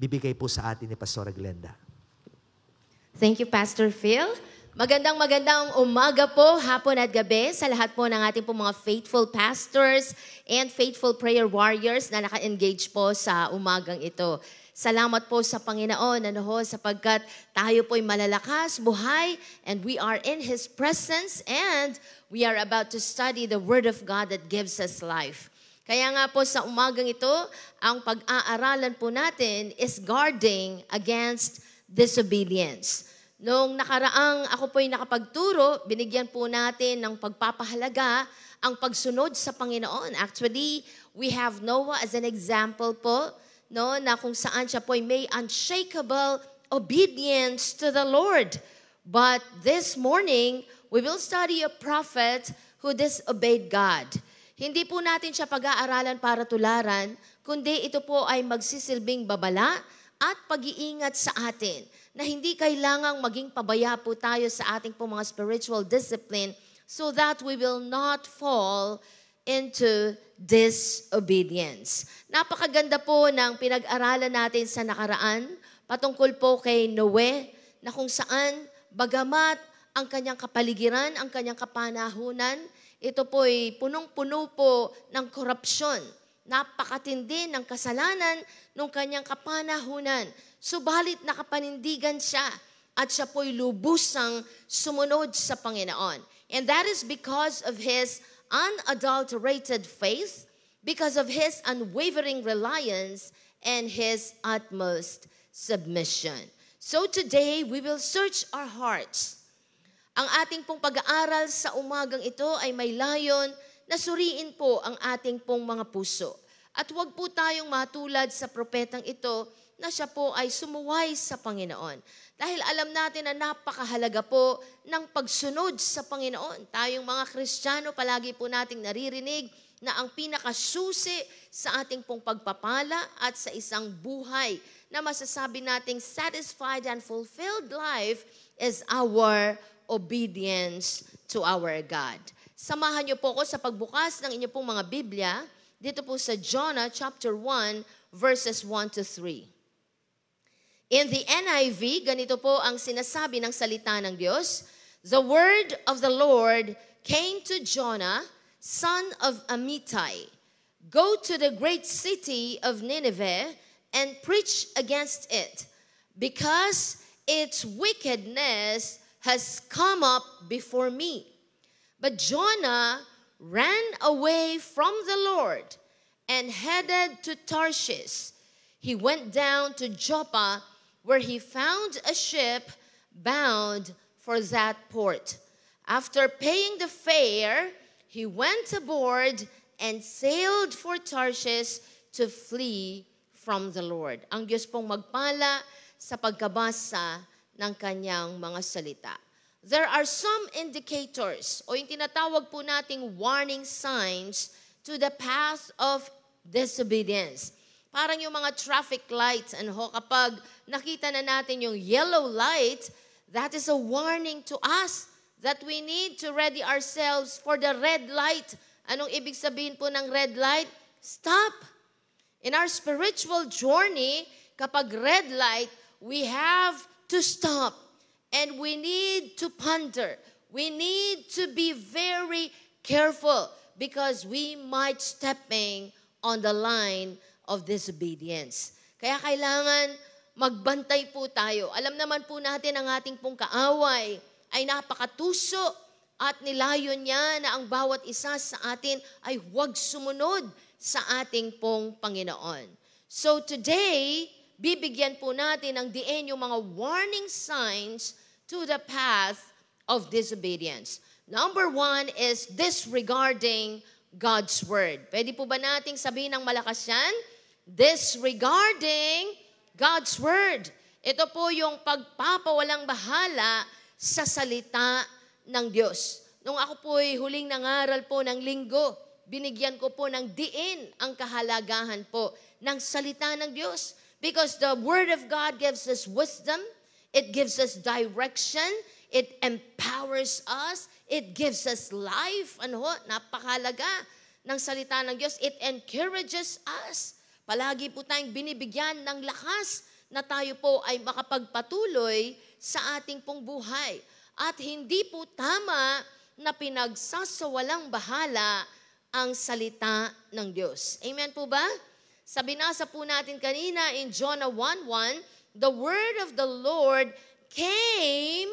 bibigay po sa atin ni Pastora Glenda. Thank you, Pastor Phil. Magandang umaga po, hapon at gabi sa lahat po ng ating po mga faithful pastors and faithful prayer warriors na naka-engage po sa umagang ito. Salamat po sa Panginoon, sapagkat tayo po'y malalakas, buhay, and we are in His presence, and we are about to study the Word of God that gives us life. Kaya nga po sa umagang ito, ang pag-aaralan po natin is guarding against disobedience. Noong nakaraang ako po'y nakapagturo, binigyan po natin ng pagpapahalaga ang pagsunod sa Panginoon. Actually, we have Noah as an example po, na kung saan siya po'y may unshakable obedience to the Lord. But this morning, we will study a prophet who disobeyed God. Hindi po natin siya pag-aaralan para tularan, kundi ito po ay magsisilbing babala at pag-iingat sa atin na hindi kailangang maging pabaya po tayo sa ating po mga spiritual discipline so that we will not fall into disobedience. Napakaganda po ng pinag-aralan natin sa nakaraan patungkol po kay Noe na kung saan bagamat ang kanyang kapaligiran, ang kanyang kapanahunan, ito po'y punong-puno po ng korupsyon. Napakatindi ng kasalanan ng kanyang kapanahunan. Subalit nakapanindigan siya at siya po'y lubusang sumunod sa Panginoon. And that is because of his unadulterated faith, because of his unwavering reliance, and his utmost submission. So today, we will search our hearts. Ang ating pong pag-aaral sa umagang ito ay may layon na suriin po ang ating pong mga puso. At huwag po tayong matulad sa propetang ito na siya po ay sumuway sa Panginoon. Dahil alam natin na napakahalaga po ng pagsunod sa Panginoon. Tayong mga Kristiyano, palagi po nating naririnig na ang pinakasusi sa ating pong pagpapala at sa isang buhay na masasabi nating satisfied and fulfilled life is our obedience to our God. Samahan niyo po ko sa pagbukas ng inyong pong mga Biblia dito po sa Jonah chapter 1 verses 1 to 3. In the NIV, ganito po ang sinasabi ng salita ng Diyos. The word of the Lord came to Jonah, son of Amittai. Go to the great city of Nineveh and preach against it, because its wickedness has come up before me. But Jonah ran away from the Lord and headed to Tarshish. He went down to Joppa, where he found a ship bound for that port. After paying the fare, he went aboard and sailed for Tarshish to flee from the Lord. Ang Diyos pong magpala sa pagkabasa ng kanyang mga salita. There are some indicators o yung tinatawag po nating warning signs to the path of disobedience. Parang yung mga traffic lights, kapag nakita na natin yung yellow light, that is a warning to us that we need to ready ourselves for the red light. Anong ibig sabihin po ng red light? Stop. In our spiritual journey, kapag red light, we have to stop. And we need to ponder. We need to be very careful because we might stepping on the line of disobedience. Kaya kailangan magbantay po tayo. Alam naman po natin ang ating pong kaaway ay napakatuso at nilayon niya na ang bawat isa sa atin ay huwag sumunod sa ating pong Panginoon. So today, bibigyan po natin ng diin yung mga warning signs to the path of disobedience. Number 1 is disregarding God's word. Pwede po ba nating sabihin ng malakas yan? Disregarding God's word. Ito po yung pagpapawalang bahala sa salita ng Diyos. Nung ako po'y huling nangaral po ng linggo, binigyan ko po ng diin ang kahalagahan po ng salita ng Diyos. Because the Word of God gives us wisdom, it gives us direction, it empowers us, it gives us life. Napakahalaga ng salita ng Diyos. It encourages us. Palagi po tayong binibigyan ng lakas na tayo po ay makapagpatuloy sa ating pong buhay. At hindi po tama na pinagsasawalang bahala ang salita ng Diyos. Amen po ba? Sa binasa po natin kanina in Jonah 1:1, the word of the Lord came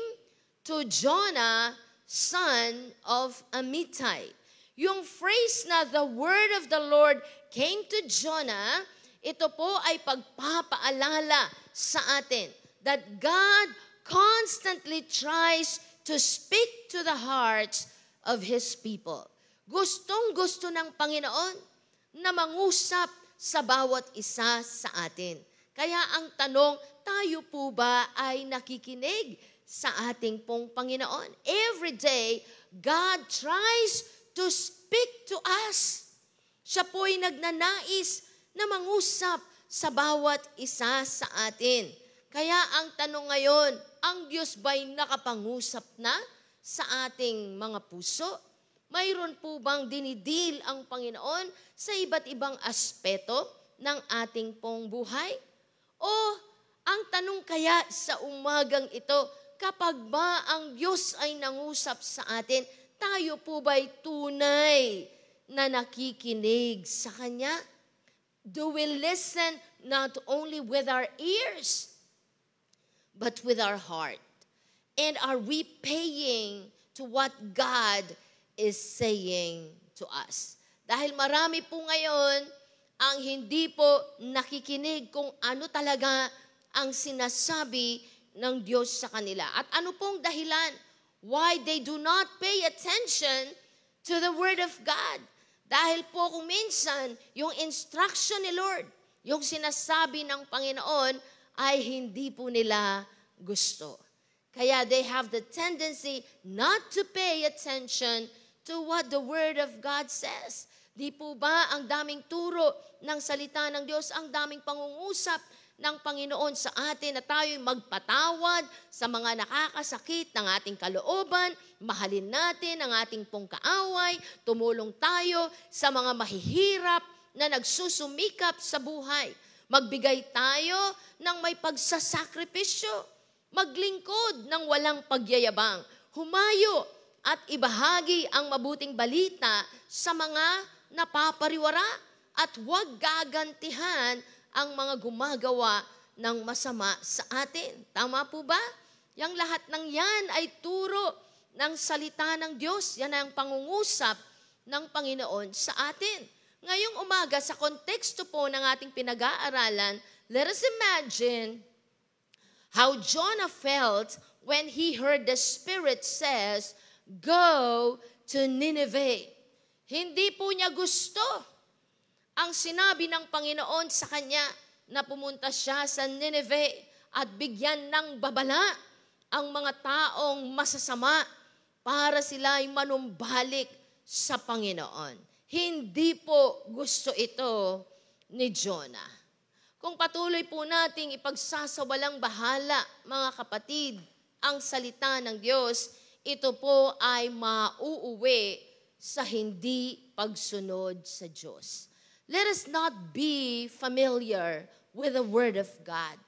to Jonah, son of Amittai. Yung phrase na the word of the Lord came to Jonah, ito po ay pagpapaalala sa atin that God constantly tries to speak to the hearts of His people. Gustong-gusto ng Panginoon na mangusap sa bawat isa sa atin. Kaya ang tanong, tayo po ba ay nakikinig sa ating pong Panginoon? Every day, God tries to speak to us. Siya po'y nagnanais na mangusap sa bawat isa sa atin. Kaya ang tanong ngayon, ang Diyos ba'y nakapangusap na sa ating mga puso? Mayroon po bang dinidil ang Panginoon sa iba't ibang aspeto ng ating pong buhay? O ang tanong kaya sa umagang ito, kapag ba ang Diyos ay nangusap sa atin, tayo po ba'y tunay na nakikinig sa Kanya? Do we listen not only with our ears, but with our heart? And are we paying to what God is saying to us? Dahil marami po ngayon ang hindi po nakikinig kung ano talaga ang sinasabi ng Diyos sa kanila. At ano pong dahilan why they do not pay attention to the Word of God? Dahil po kung minsan, yung instruction ni Lord, yung sinasabi ng Panginoon, ay hindi po nila gusto. Kaya they have the tendency not to pay attention to what the Word of God says. Di po ba ang daming turo ng salita ng Diyos, ang daming pangungusap ng Panginoon sa atin na tayo'y magpatawad sa mga nakakasakit ng ating kalooban, mahalin natin ang ating pong kaaway, tumulong tayo sa mga mahihirap na nagsusumikap sa buhay. Magbigay tayo ng may pagsasakripisyo, maglingkod ng walang pagyayabang, humayo at ibahagi ang mabuting balita sa mga napapariwara at huwag gagantihan ang mga gumagawa ng masama sa atin. Tama po ba? Yang lahat ng yan ay turo ng salita ng Diyos. Yan ang pangungusap ng Panginoon sa atin. Ngayong umaga, sa konteksto po ng ating pinag-aaralan, let us imagine how Jonah felt when he heard the Spirit says, "Go to Nineveh." Hindi po niya gusto ang sinabi ng Panginoon sa kanya na pumunta siya sa Nineveh at bigyan ng babala ang mga taong masasama para sila ay manumbalik sa Panginoon. Hindi po gusto ito ni Jonah. Kung patuloy po nating ipagsasawalang bahala, mga kapatid, ang salita ng Diyos, ito po ay mauuwi sa hindi pagsunod sa Diyos. Let us not be familiar with the Word of God.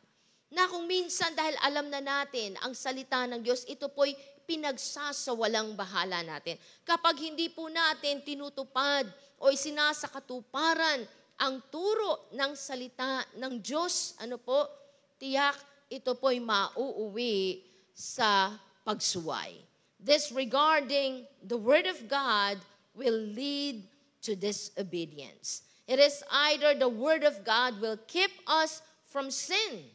Na kung minsan dahil alam na natin ang salita ng Diyos, ito po'y pinagsasawalang bahala natin. Kapag hindi po natin tinutupad o isinasakatuparan ang turo ng salita ng Diyos, ano po, tiyak ito po'y mauuwi sa pagsuway. Disregarding the Word of God will lead to disobedience. It is either the Word of God will keep us from sin,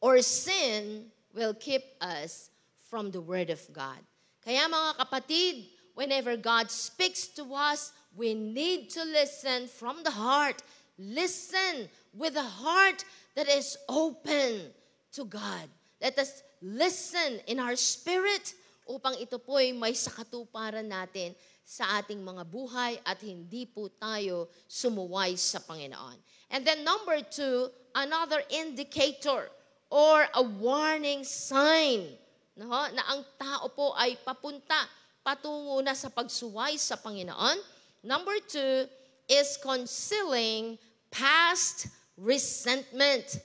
or sin will keep us from the Word of God. Kaya mga kapatid, whenever God speaks to us, we need to listen from the heart. Listen with a heart that is open to God. Let us listen in our spirit upang ito po'y may sakatuparan natin sa ating mga buhay at hindi po tayo sumuway sa Panginoon. And then number 2, another indicator or a warning sign na ang tao po ay patungo na sa pagsuway sa Panginoon. Number 2 is concealing past resentment.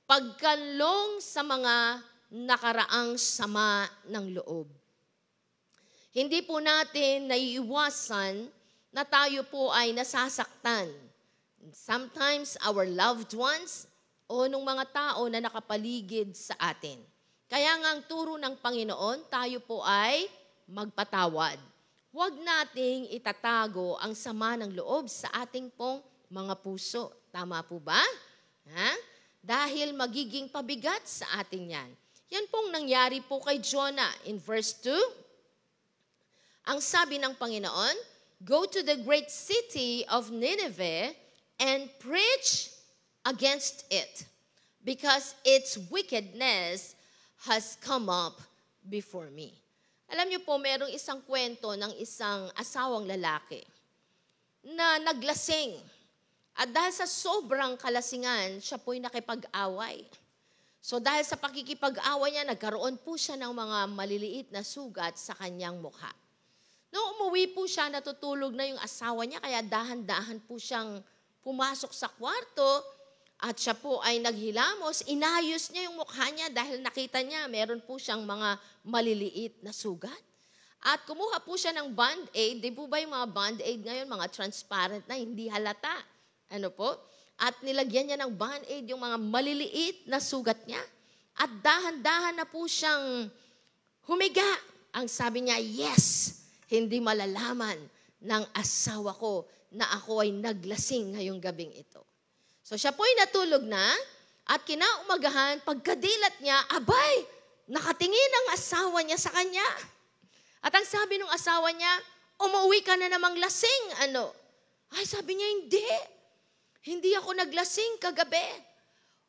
Pagkanlong sa mga nakaraang sama ng loob. Hindi po natin naiiwasan na tayo po ay nasasaktan. Sometimes our loved ones o nung mga tao na nakapaligid sa atin. Kaya nga ang turo ng Panginoon, tayo po ay magpatawad. Huwag nating itatago ang sama ng loob sa ating pong mga puso. Tama po ba? Ha? Dahil magiging pabigat sa atin yan. Yan pong nangyari po kay Jonah in verse 2. Ang sabi ng Panginoon, "Go to the great city of Nineveh and preach against it, because its wickedness has come up before me." Alam niyo po, merong isang kwento ng isang asawang lalaki na naglasing. At dahil sa sobrang kalasingan, siya po'y nakipag-away. So dahil sa pakikipag-away niya, nagkaroon po siya ng mga maliliit na sugat sa kanyang mukha. Nung umuwi po siya, natutulog na yung asawa niya, kaya dahan-dahan po siyang pumasok sa kwarto at siya po ay naghilamos. Inayos niya yung mukha niya dahil nakita niya meron po siyang mga maliliit na sugat. At kumuha po siya ng band-aid. Di po ba yung mga band-aid ngayon, mga transparent na, hindi halata? Ano po? At nilagyan niya ng band-aid yung mga maliliit na sugat niya. At dahan-dahan na po siyang humiga. Ang sabi niya, yes, hindi malalaman ng asawa ko na ako ay naglasing ngayong gabing ito. So siya po'y natulog na at kinaumagahan, pagkadilat niya, abay, nakatingin ang asawa niya sa kanya. At ang sabi ng asawa niya, umuwi ka na namang lasing, ano? Ay, sabi niya, hindi ako naglasing kagabi.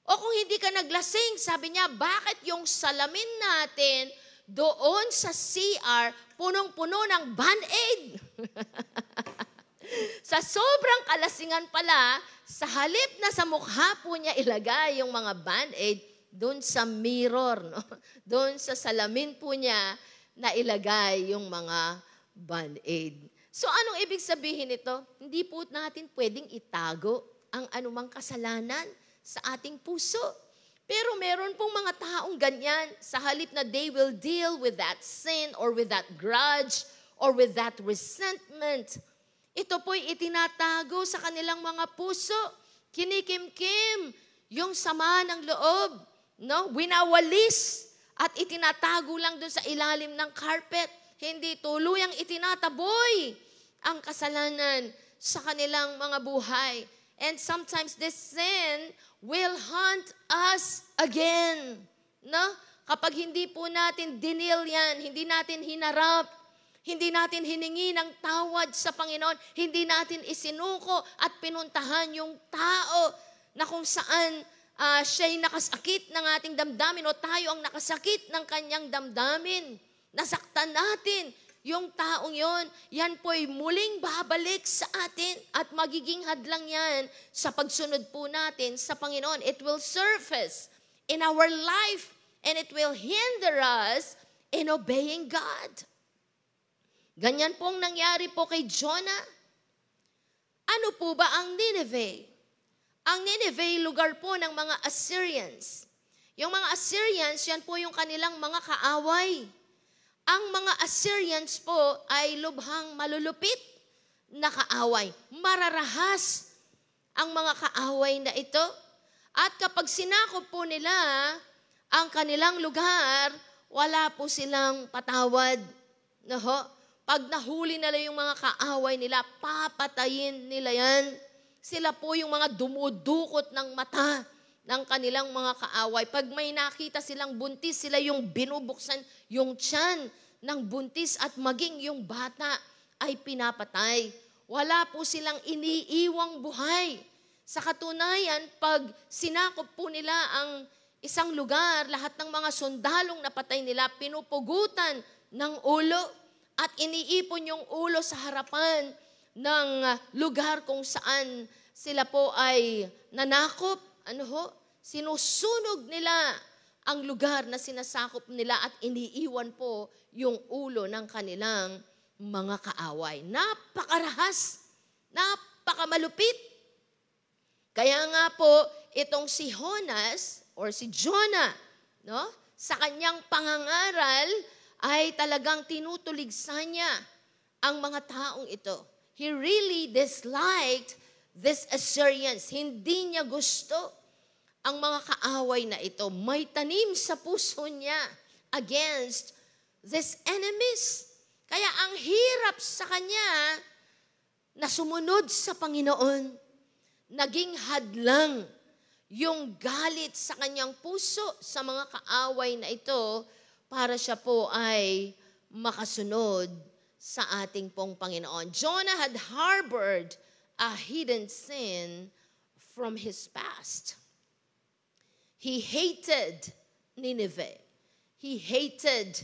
O kung hindi ka naglasing, sabi niya, bakit yung salamin natin doon sa CR, punong-puno ng band-aid? Sa sobrang kalasingan pala, sa halip na sa mukha po niya ilagay yung mga band-aid, doon sa mirror, no? Doon sa salamin po niya na ilagay yung mga band-aid. So anong ibig sabihin nito? Hindi po natin pwedeng itago ang anumang kasalanan sa ating puso. Pero meron pong mga taong ganyan, sa halip na they will deal with that sin or with that grudge or with that resentment, ito po'y itinatago sa kanilang mga puso. Kinikimkim yung sama ng loob, no? Winawalis at itinatago lang doon sa ilalim ng carpet. Hindi tuluyang itinataboy ang kasalanan sa kanilang mga buhay. And sometimes this sin will haunt us again. No? Kapag hindi po natin dinil yan, hindi natin hinarap, hindi natin hiningi ng tawad sa Panginoon, hindi natin isinuko at pinuntahan yung tao na kung saan siya'y nakasakit ng ating damdamin o tayo ang nakasakit ng kanyang damdamin. Nasaktan natin yung taong yon, yan po'y muling babalik sa atin at magiging hadlang yan sa pagsunod po natin sa Panginoon. It will surface in our life and it will hinder us in obeying God. Ganyan pong nangyari po kay Jonah. Ano po ba ang Nineveh? Ang Nineveh, lugar po ng mga Assyrians. Yung mga Assyrians, yan po yung kanilang mga kaaway. Ang mga Assyrians po ay lubhang malulupit na kaaway. Mararahas ang mga kaaway na ito. At kapag sinakop po nila ang kanilang lugar, wala po silang patawad. No? Pag nahuli nila yung mga kaaway nila, papatayin nila yan. Sila po yung mga dumudukot ng mata ng kanilang mga kaaway. Pag may nakita silang buntis, sila yung binubuksan yung tiyan ng buntis at maging yung bata ay pinapatay. Wala po silang iniiwang buhay. Sa katunayan, pag sinakop po nila ang isang lugar, lahat ng mga sundalong napatay nila, pinupugutan ng ulo at iniipon yung ulo sa harapan ng lugar kung saan sila po ay nanakop. Sinusunog nila ang lugar na sinasakop nila at iniiwan po yung ulo ng kanilang mga kaaway. Napakarahas, napakamalupit. Kaya nga po, itong si Jonas or si Jonah, no? Sa kanyang pangangaral ay talagang tinutuligsan niya ang mga taong ito. He really disliked these Assyrians. Hindi niya gusto ang mga kaaway na ito. May tanim sa puso niya against these enemies. Kaya ang hirap sa kanya na sumunod sa Panginoon, naging hadlang yung galit sa kanyang puso sa mga kaaway na ito para siya po ay makasunod sa ating pong Panginoon. Jonah had harbored a hidden sin from his past. He hated Nineveh. He hated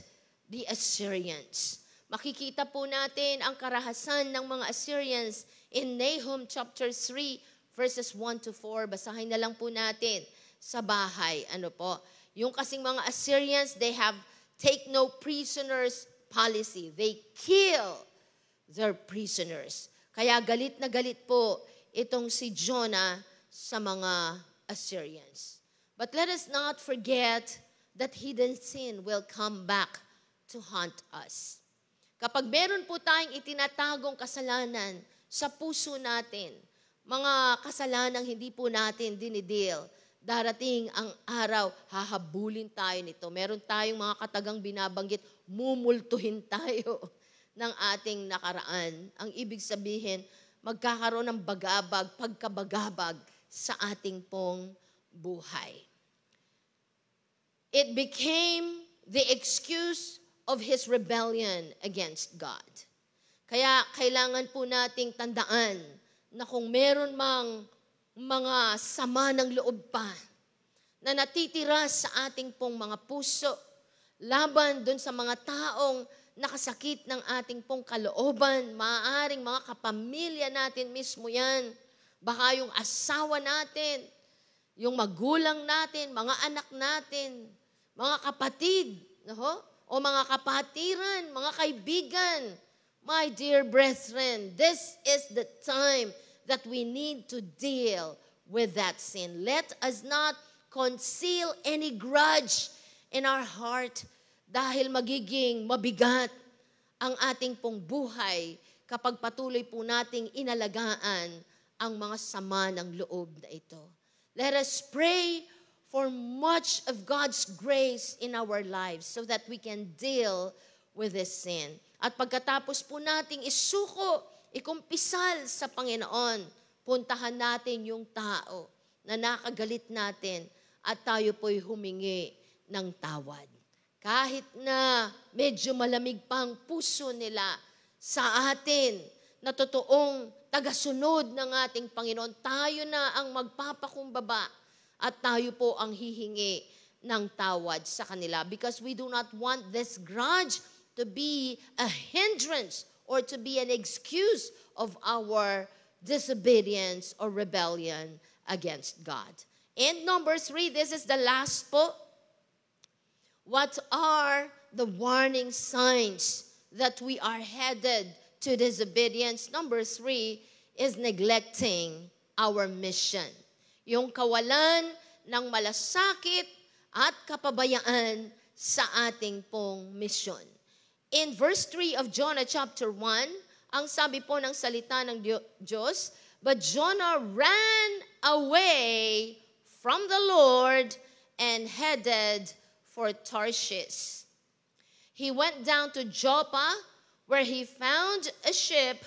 the Assyrians. Makikita po natin ang karahasan ng mga Assyrians in Nahum chapter 3, verses 1 to 4. Basahin na lang po natin sa bahay. Ano po? Yung kasing mga Assyrians, they have take no prisoners policy. They kill their prisoners. Kaya galit na galit po itong si Jonah sa mga Assyrians. But let us not forget that hidden sin will come back to haunt us. Kapag meron po tayong itinatagong kasalanan sa puso natin, mga kasalanang hindi po natin dinidil, darating ang araw, hahabulin tayo nito. Meron tayong mga katagang binabanggit, mumultuhin tayo ng ating nakaraan. Ang ibig sabihin, magkakaroon ng bagabag, pagkabagabag sa ating pong buhay. It became the excuse of his rebellion against God. Kaya kailangan po nating tandaan na kung meron mang mga sama ng loob pa na natitira sa ating pong mga puso, laban dun sa mga taong nakasakit ng ating pong kalooban, maaaring mga kapamilya natin mismo yan, baka yung asawa natin, yung magulang natin, mga anak natin, mga kapatid, no? O mga kapatiran, mga kaibigan. My dear brethren, this is the time that we need to deal with that sin. Let us not conceal any grudge in our heart dahil magiging mabigat ang ating pong buhay kapag patuloy po nating inalagaan ang mga sama ng loob na ito. Let us pray for much of God's grace in our lives so that we can deal with this sin. At pagkatapos po nating isuko, ikumpisal sa Panginoon, puntahan natin yung tao na nakagalit natin at tayo po'y humingi ng tawad. Kahit na medyo malamig pang puso nila sa atin na totoong tagasunod ng ating Panginoon, tayo na ang magpapakumbaba at tayo po ang hihingi ng tawad sa kanila because we do not want this grudge to be a hindrance or to be an excuse of our disobedience or rebellion against God. And number 3, this is the last po. What are the warning signs that we are headed to disobedience? Number 3 is neglecting our mission. Yung kawalan ng malasakit at kapabayaan sa ating pong misyon. In verse 3 of Jonah chapter 1, ang sabi po ng salita ng Diyos, but Jonah ran away from the Lord and headed for Tarshish. He went down to Joppa, where he found a ship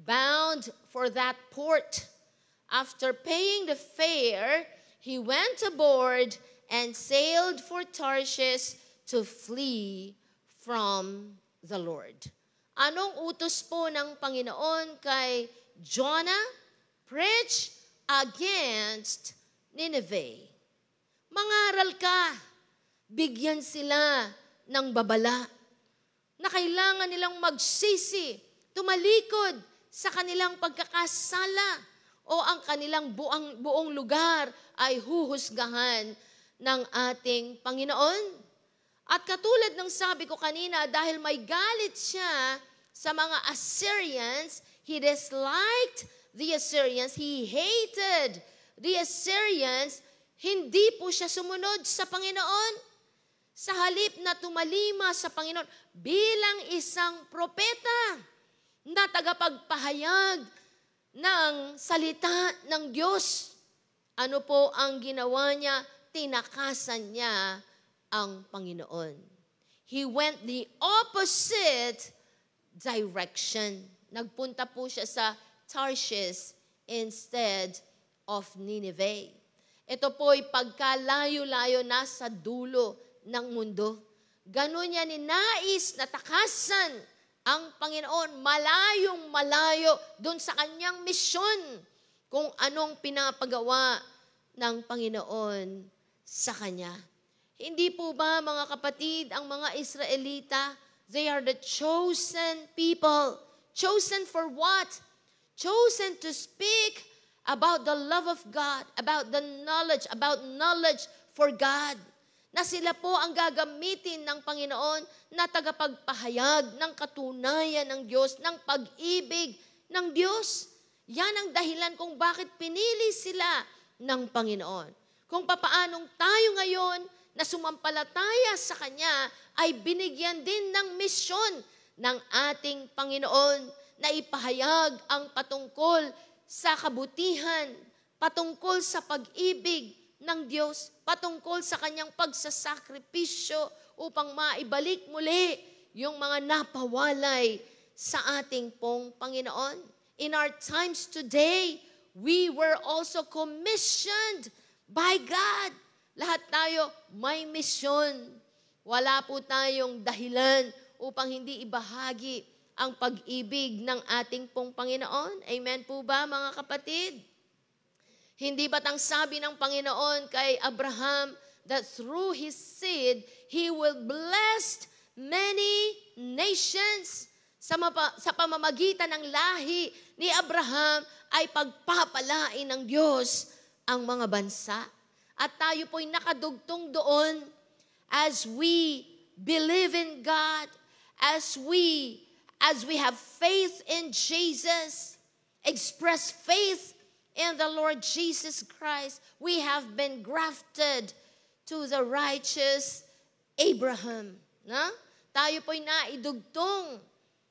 bound for that port. After paying the fare, he went aboard and sailed for Tarshish to flee from the Lord. Anong utos po ng Panginoon kay Jonah? Preach against Nineveh. Mangaral ka. Bigyan sila ng babala na kailangan nilang magsisi, tumalikod sa kanilang pagkakasala o ang kanilang buong lugar ay huhusgahan ng ating Panginoon. At katulad ng sabi ko kanina, dahil may galit siya sa mga Assyrians, he disliked the Assyrians, he hated the Assyrians, hindi po siya sumunod sa Panginoon. Sa halip na tumalima sa Panginoon bilang isang propeta na tagapagpahayag ng salita ng Diyos. Ano po ang ginawa niya? Tinakasan niya ang Panginoon. He went the opposite direction. Nagpunta po siya sa Tarshish instead of Nineveh. Ito po'y pagkalayo-layo na sa dulo ng mundo. Ganun niya ninais na takasan ang Panginoon, malayong-malayo doon sa kanyang misyon kung anong pinapagawa ng Panginoon sa kanya. Hindi po ba, mga kapatid, ang mga Israelita, they are the chosen people. Chosen for what? Chosen to speak about the love of God, about knowledge for God. Na sila po ang gagamitin ng Panginoon na tagapagpahayag ng katunayan ng Diyos, ng pag-ibig ng Diyos. Yan ang dahilan kung bakit pinili sila ng Panginoon. Kung papaanong tayo ngayon na sumampalataya sa Kanya ay binigyan din ng misyon ng ating Panginoon na ipahayag ang patungkol sa kabutihan, patungkol sa pag-ibig ng Diyos, patungkol sa kanyang pagsasakripisyo upang maibalik muli yung mga napawalay sa ating pong Panginoon. In our times today, we were also commissioned by God. Lahat tayo may misyon. Wala po tayong dahilan upang hindi ibahagi ang pag-ibig ng ating pong Panginoon. Amen po ba, mga kapatid? Hindi ba't ang sabi ng Panginoon kay Abraham that through his seed, he will bless many nations? Sa pamamagitan ng lahi ni Abraham ay pagpapalain ng Diyos ang mga bansa. At tayo po'y nakadugtong doon as we believe in God, as we have faith in Jesus, express faith in the Lord Jesus Christ, we have been grafted to the righteous Abraham. Na? Tayo po'y naidugtong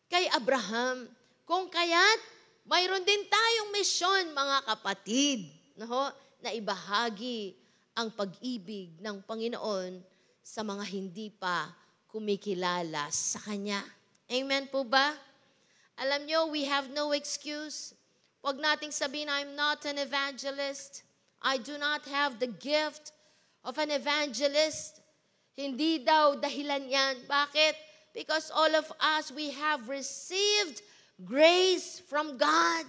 kay Abraham. Kung kaya't, mayroon din tayong misyon, mga kapatid, na ibahagi ang pag-ibig ng Panginoon sa mga hindi pa kumikilala sa Kanya. Amen po ba? Alam nyo, we have no excuse. Huwag nating sabihin, I'm not an evangelist. I do not have the gift of an evangelist. Hindi daw dahilan yan. Bakit? Because all of us, we have received grace from God.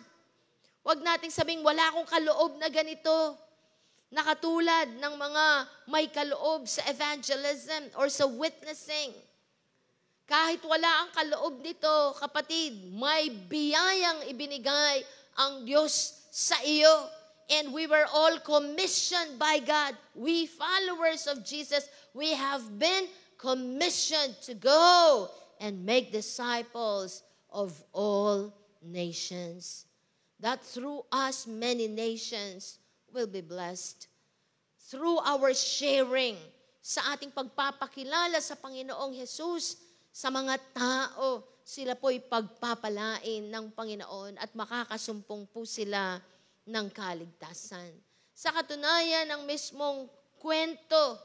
Huwag nating sabing, wala akong kaloob na ganito. Nakatulad ng mga may kaloob sa evangelism or sa witnessing. Kahit wala ang kaloob nito, kapatid, may biyayang ibinigay ang Diyos sa iyo. And we were all commissioned by God. We followers of Jesus, we have been commissioned to go and make disciples of all nations. That through us, many nations will be blessed. Through our sharing sa ating pagpapakilala sa Panginoong Jesus, sa mga tao, sila po'y pagpapalain ng Panginoon at makakasumpong po sila ng kaligtasan. Sa katunayan ng mismong kwento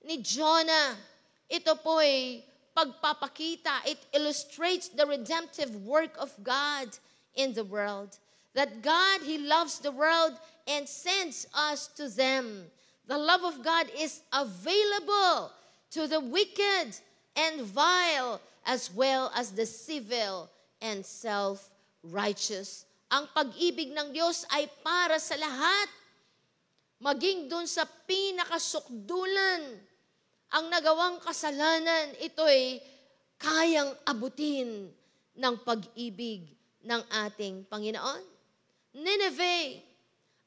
ni Jonah, ito po'y pagpapakita. It illustrates the redemptive work of God in the world. That God, He loves the world and sends us to them. The love of God is available to the wicked and vile, as well as the civil and self-righteous. Ang pag-ibig ng Diyos ay para sa lahat. Maging dun sa pinakasukdulan, ang nagawang kasalanan, ito'y kayang abutin ng pag-ibig ng ating Panginoon. Nineveh,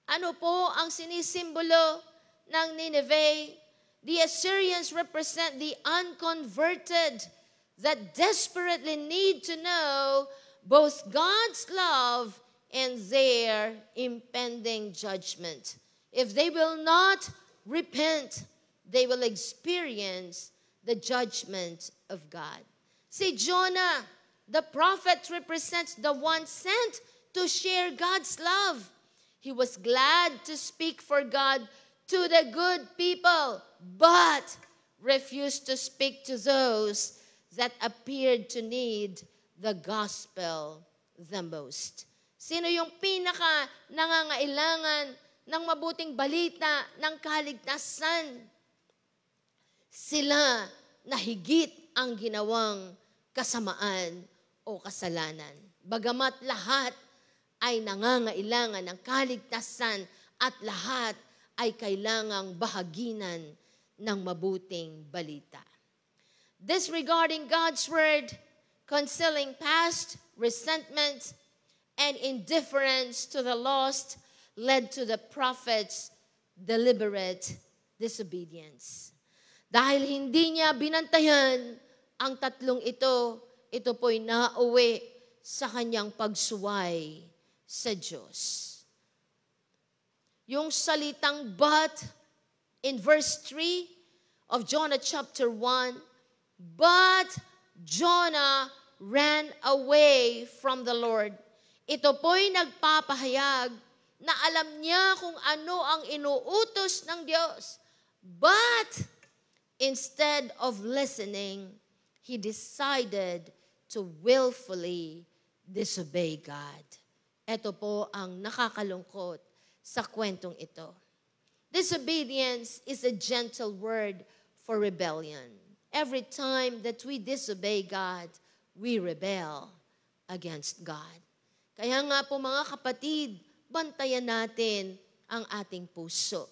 ano po ang sinisimbolo ng Nineveh? The Assyrians represent the unconverted that desperately need to know both God's love and their impending judgment. If they will not repent, they will experience the judgment of God. Si Jonah, the prophet, represents the one sent to share God's love. He was glad to speak for God to the good people, but refused to speak to those that appeared to need the gospel the most. Sino yung pinaka nangangailangan ng mabuting balita ng kaligtasan? Sila na higit ang ginawang kasamaan o kasalanan. Bagamat lahat ay nangangailangan ng kaligtasan at lahat ay kailangang bahaginan ng mabuting balita. Disregarding God's word, concealing past resentment, and indifference to the lost led to the prophet's deliberate disobedience. Dahil hindi niya binantayan ang tatlong ito po'y nauwi sa kanyang pagsuway sa Diyos. Yung salitang but in verse 3 of Jonah chapter 1, but Jonah ran away from the Lord. Ito po'y nagpapahayag na alam niya kung ano ang inuutos ng Diyos. But instead of listening, he decided to willfully disobey God. Ito po ang nakakalungkot sa kwentong ito. Disobedience is a gentle word for rebellion. Every time that we disobey God, we rebel against God. Kaya nga po mga kapatid, bantayan natin ang ating puso.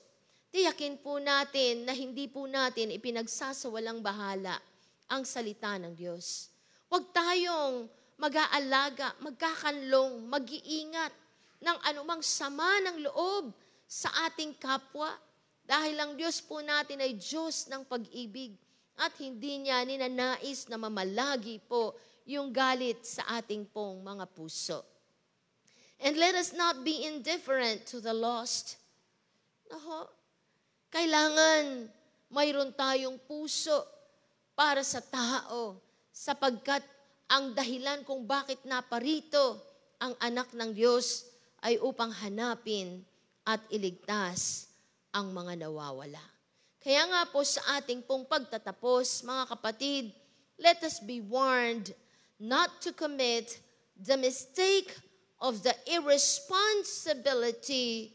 Tiyakin po natin na hindi po natin ipinagsasawalang bahala ang salita ng Diyos. Huwag tayong mag-aalaga, magkakanlong, mag-iingat ng anumang sama ng loob sa ating kapwa. Dahil ang Diyos po natin ay Diyos ng pag-ibig at hindi niya ninanais na mamalagi po yung galit sa ating pong mga puso. And let us not be indifferent to the lost. Kailangan mayroon tayong puso para sa tao sapagkat ang dahilan kung bakit naparito ang anak ng Diyos ay upang hanapin at iligtas ang mga nawawala. Kaya nga po sa ating pong pagtatapos, mga kapatid, let us be warned not to commit the mistake of the irresponsibility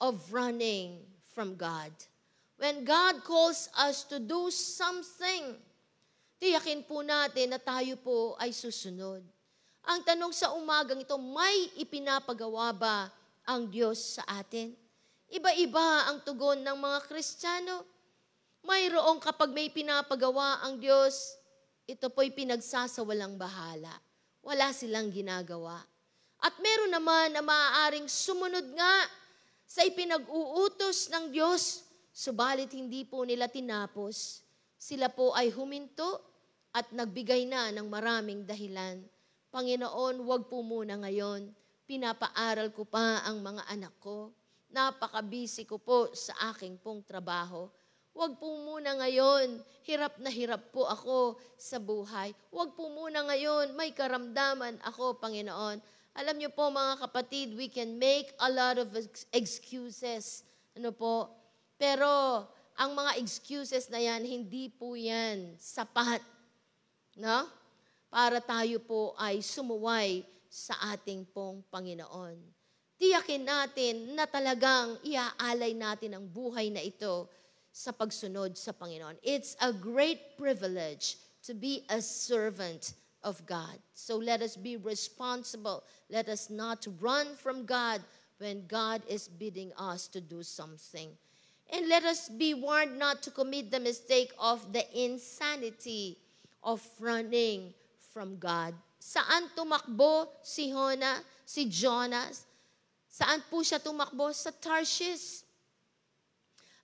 of running from God. When God calls us to do something, tiyakin po natin na tayo po ay susunod. Ang tanong sa umagang ito, may ipinapagawa ba ang Diyos sa atin? Iba-iba ang tugon ng mga Kristiyano. Mayroong kapag may pinapagawa ang Diyos, ito po'y pinagsasawalang bahala. Wala silang ginagawa. At meron naman na maaaring sumunod nga sa ipinag-uutos ng Diyos, subalit hindi po nila tinapos. Sila po ay huminto at nagbigay na ng maraming dahilan. Panginoon, wag po muna ngayon. Pinapaaral ko pa ang mga anak ko. Napaka-busy ko po sa aking pong trabaho. Wag po muna ngayon. Hirap na hirap po ako sa buhay. Wag po muna ngayon. May karamdaman ako, Panginoon. Alam niyo po mga kapatid, we can make a lot of excuses. Ano po? Pero ang mga excuses na yan, hindi po yan sapat. No? Para tayo po ay sumuway sa ating pong Panginoon. Tiyakin natin na talagang iaalay natin ang buhay na ito sa pagsunod sa Panginoon. It's a great privilege to be a servant of God. So let us be responsible. Let us not run from God when God is bidding us to do something. And let us be warned not to commit the mistake of the insanity of running from God. Saan tumakbo si Jonas? Saan po siya tumakbo? Sa Tarshish.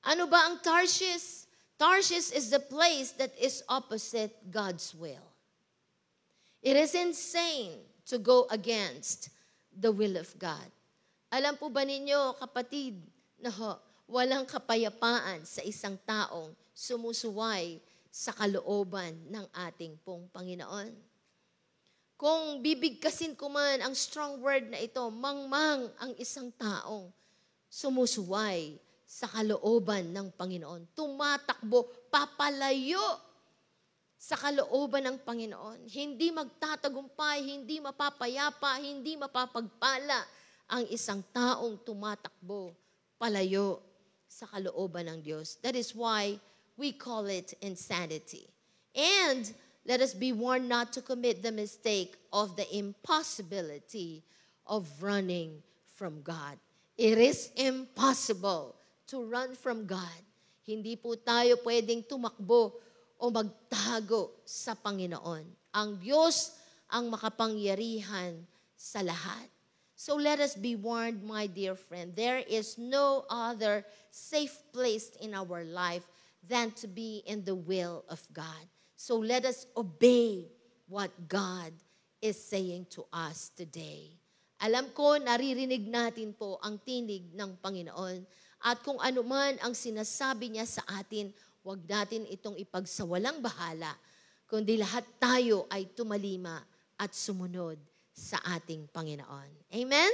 Ano ba ang Tarshish? Tarshish is the place that is opposite God's will. It is insane to go against the will of God. Alam po ba ninyo, kapatid, walang kapayapaan sa isang taong sumusuway sa kalooban ng ating pong Panginoon. Kung bibigkasin ko man ang strong word na ito, mangmang ang isang taong sumusuway sa kalooban ng Panginoon. Tumatakbo, papalayo sa kalooban ng Panginoon. Hindi magtatagumpay, hindi mapapayapa, hindi mapapagpala ang isang taong tumatakbo, palayo sa kalooban ng Diyos. That is why we call it insanity. And let us be warned not to commit the mistake of the impossibility of running from God. It is impossible to run from God. Hindi po tayo pwedeng tumakbo o magtago sa Panginoon. Ang Diyos ang makapangyarihan sa lahat. So let us be warned, my dear friend, there is no other safe place in our life than to be in the will of God. So let us obey what God is saying to us today. Alam ko, naririnig natin po ang tinig ng Panginoon. At kung ano man ang sinasabi niya sa atin, huwag natin itong ipagsawalang bahala, kundi lahat tayo ay tumalima at sumunod sa ating Panginoon. Amen?